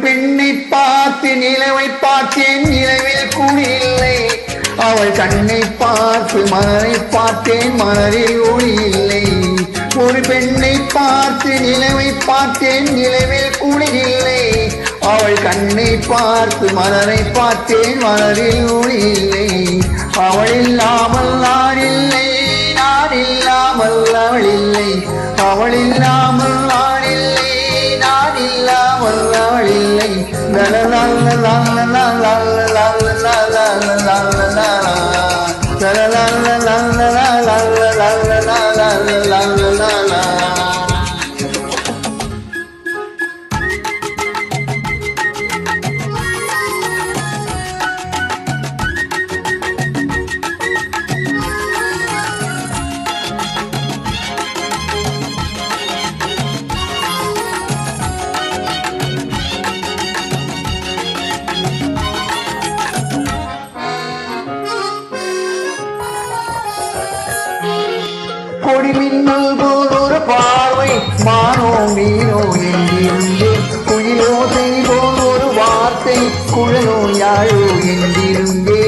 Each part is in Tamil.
பெண்ணை பார்த்து நிலவை பார்த்தேன், நிலவில் கூடி இல்லை. அவள் கண்ணை பார்த்து மலரை பார்த்தேன், மலரில் ஒளி இல்லை. ஒரு பெண்ணை பார்த்து நிலவை பார்த்தேன், நிலவில் கூடி இல்லை. அவள் கண்ணை பார்த்து மலரை பார்த்தேன், மலரில் ஒளி இல்லை. அவள் இல்லாமல் நான் இல்லை, நான் இல்லாமல் அவள் இல்லை. அவள் இல்லாமல் நான் இல்லை, நான் இல்லாமல் அவள் இல்லை. கொடி மின்னல் போல் ஒரு பார்வை, மானோ மீனோ என்றிருந்து, குயிலோசை போல் ஒரு வார்த்தை, குழலோ யாழோ என்றிருந்தே.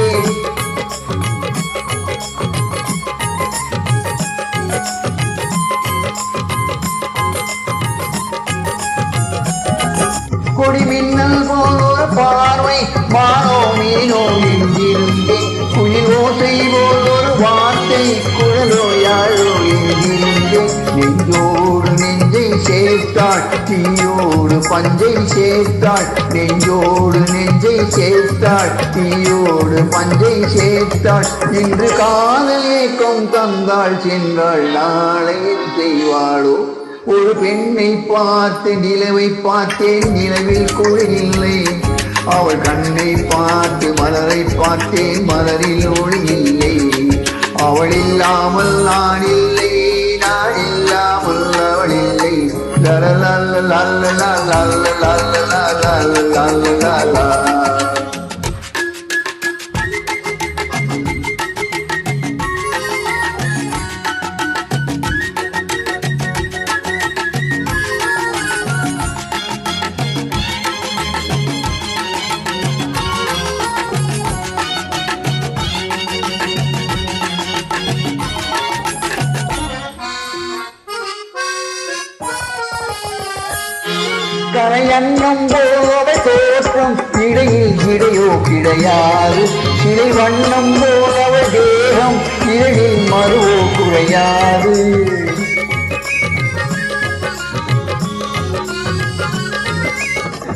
கொடி மின்னல் போல் ஒரு பார்வை, மானோ மீனோ என்றிருந்தே, குயிலோசை போல் ஒரு வார்த்தை, குழலோ யாழோ என்றிருந்தே. நெஞ்சோடு நெஞ்சை சேர்த்தாள், தீயோடு பஞ்சை சேர்த்தாள். நெஞ்சோடு நெஞ்சை சேர்த்தாள், தீயோடு பஞ்சை சேர்த்தாள். இன்று காதல் ஏக்கம் தந்தாள், சென்றாள், நாளை செய்வாளோ. ஒரு பெண்ணை பார்த்து நிலவை பார்த்தேன், நிலவில் கூட இல்லை. அவள் கண்ணை பார்த்து மலரை பார்த்தேன், மலரில் ஒளி இல்லை. அவள் இல்லாமல் நான் இல்லை, நான் இல்லாமல் அவள் இல்லை. கரையன்னம் போல தோற்றம், இடையில் இடையோ கிடையாது. சிலை வண்ணம் போலவ தேகம், இடையில் மறுவோ குறையாது.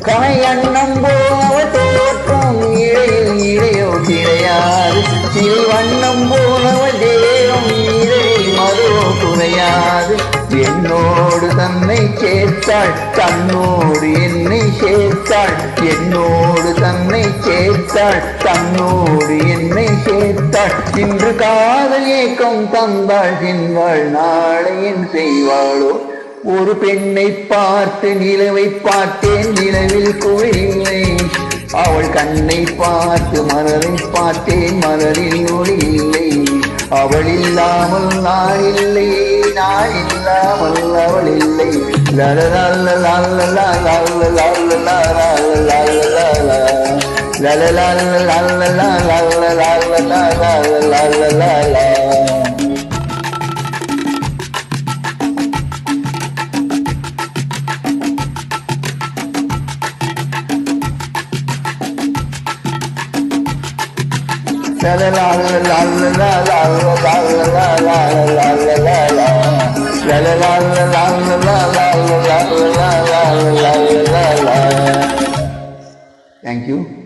கரையன்னம் போல தோற்றம், இடையில் இடையோ கிடையாது. சிலை வண்ணம் போலவ தேகம், இடையில் மறுவோ குறையாது. என்னோடு தன்னை சேர்த்தாள், தன்னோடு என்னை சேர்த்தாள். என்னோடு தன்னை சேர்த்தாள், தன்னோடு என்னை சேர்த்தாள். இன்று காதல் ஏக்கம் தந்தாள், சென்றாள், நாளை என் செய்வாளோ. ஒரு பெண்ணை பார்த்து நிலவை பார்த்தேன், நிலவில் குழியில்லை. அவள் கண்ணை பார்த்து மலரை பார்த்தேன், மலரில் ஒளி இல்லை. அவள் இல்லாமல் நான் இல்லை, நான் இல்லாமல் அவள் இல்லை. Thank you.